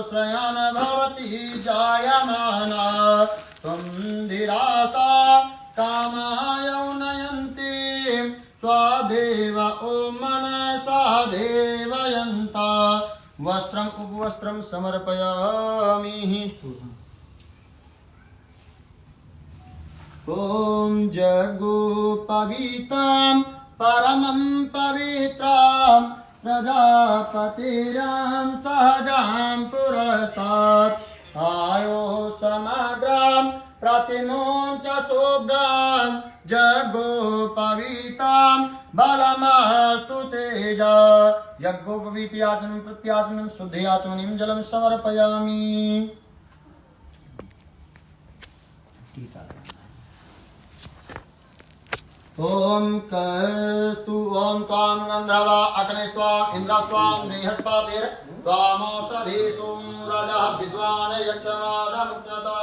श्रयन् भवति जायमाना त्वं धीरासा कामाय नयन्ति स्वादेव ॐ मनसा देवयन्ता वस्त्रम् उपवस्त्रं समर्पयामि ॐ जगोपवीतं परमं पवित्रां प्रजापतिरां सहजां पुरस्तात् आयो समग्रां प्रतिमों च शुभ्रां जगोपवीतां बलमस्तु तेजा यज्ञोपवीतयाचनं प्रत्याचनं शुद्धयाचमनीं जलं समर्पयामि ओम कस्तु ओम त्वां गंधर्वा अग्निस्त्वां इंद्रस्त्वां बृहस्पतिर् त्वामोषधीषु राजः विद्वान् यक्षमादमुच्यतः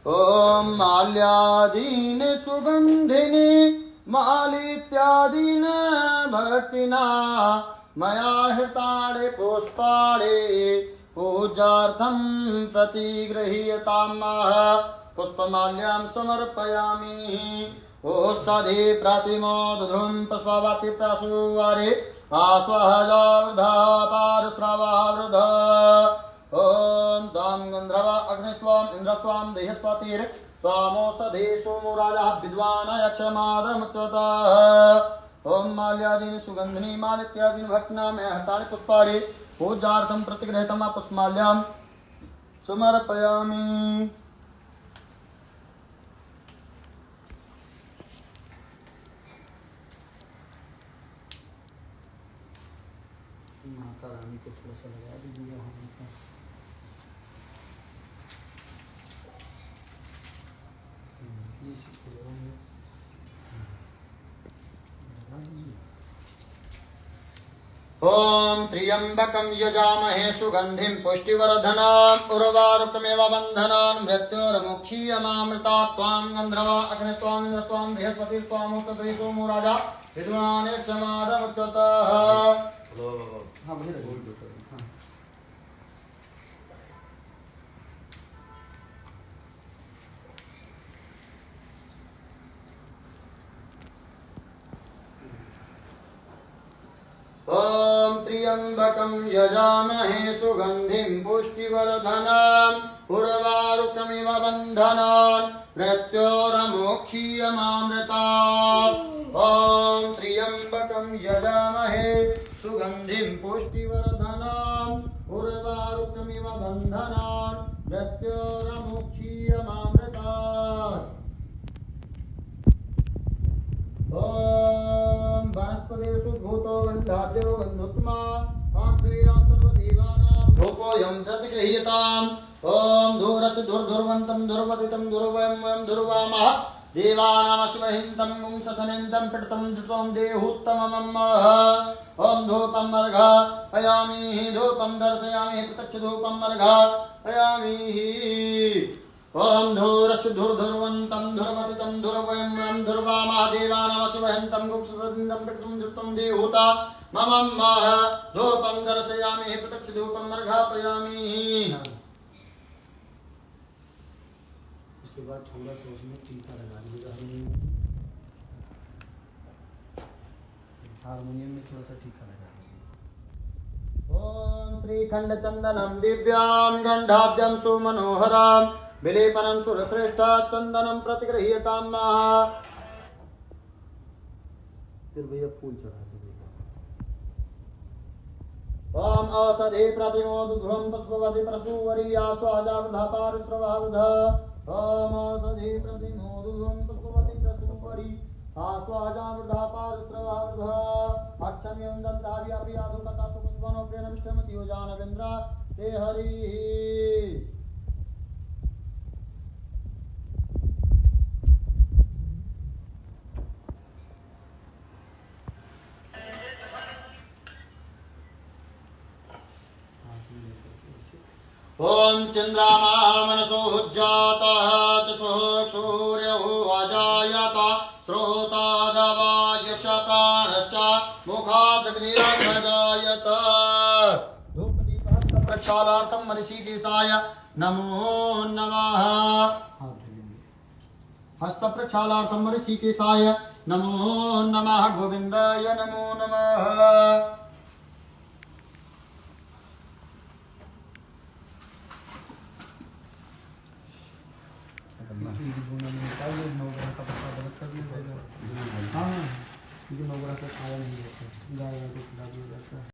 ओम माल्यादीन सुगंधिनी मालित्यादीन भक्तिना मया हृतानि पुष्पाणि पूजार्थं प्रतिगृह्यतामः पुष्पमाल्यां समर्पयामि ओषधि प्रतिमोदधुं पुष्पवती प्रसूवरे आस्वहजावृधा पारश्रवावृधा ॐ त्वां गन्धर्वा अग्निस्त्वां इंद्रस्त्वां बृहस्पतिर् त्वामोषधीषु राजः विद्वान् यक्षमादमुच्यतः ओम माल्यादीनि सुगंधिनी मालित्यादीनि भक्तिना मया हृतानि पुष्पाणि पूजार्थं प्रतिगृहीतं पुष्पमाल्यां समर्पयामि माता रानी को थोड़ा सा लगा दीजिए ओम त्र्यंबकं यजामहे सुगंधिं पुष्टिवर्धनम् उर्वारुकमेव बन्धनान् मृत्योर्मुक्षीयमामृतात् त्वां गन्धर्वा अग्निस्त्वां इंद्रस्त्वां बृहस्पतिस्त्वामुषधीषु राजा विद्वान् यक्षमादमुच्यतः ओम त्र्यंबकं यजामहे सुगंधिं पुष्टिवर्धनम् उर्वारुकमिव बन्धनान् मृत्योर्मुक्षीयमामृतात् ओम त्र्यंबकं यजामहे सुगंधिं पुष्टिवर्धनम् उर्वारुकमिव बन्धनान् मृत्योर्मुक्षीयमामृतात् ओम वनस्पतिषु भूतो गन्धाद्यो गन्धोत्तमा आत्मैया सर्वदेवानां रूपोऽयं प्रतिगृह्यताम् ओम धूरस्य धुर्धुर्वन्तं धुर्वतितं धुर्वयं धुर्वामः देवानामश्वहिन्तं गुंसथनिन्तं पीडितं धृतं देहोत्तमम् ओम धूपम् अर्घयामि धूपं दर्शयामि प्रत्यक्ष धूपम् अर्घयामि ओम धूरस्य धुर्धुर्वन्तं धुर्वतितं धुर्वयं धुर्वामः देवानामश्वहिन्तं गुंसथनिन्तं पीडितं धृतं देहोत्तमम् धूपं दर्शयामि प्रत्यक्ष धूपम् अर्घयामि उसके बाद थोड़ा सा उसमें टीका लगा दीजिएगा हारमोनियम में थोड़ा सा टीका लगा दीजिए ओम श्रीखंड चंदनम दिव्याम गंधाद्यम सुमनोहराम विलेपनम सुरश्रेष्ठा चंदनम प्रतिगृह्यताम फिर भैया फूल चढ़ा दीजिएगा ओम औषधि प्रतिमोदुध्वं पुष्पवती प्रसूवरी आस्वाजावृधा पारुश्रवावृधा ओम औषधि प्रतिमोदुध्वं पुष्पवती प्रसूवरी आस्वाजावृधा पारुश्रवावृधा अक्षम्यं दन्ताव्यापि आधुकतातु पुष्पनो प्रेणमिष्टमति योजानवेन्द्र ते हरि ॐ चन्द्रमा मनसो हुज्जातः चक्षुः सूर्यः अजायत श्रोतादवायश प्राणश्च मुखादग्निरजायत धूपदीपहस्त प्रक्षालार्थं ऋषिकेशाय नमो नमः हस्त प्रक्षालार्थं ऋषिकेशाय नमो नमः गोविन्दाय नमो नमः हाँ, नवग्रह का खाया नहीं जाता, गाय को खिला दिया जाता है।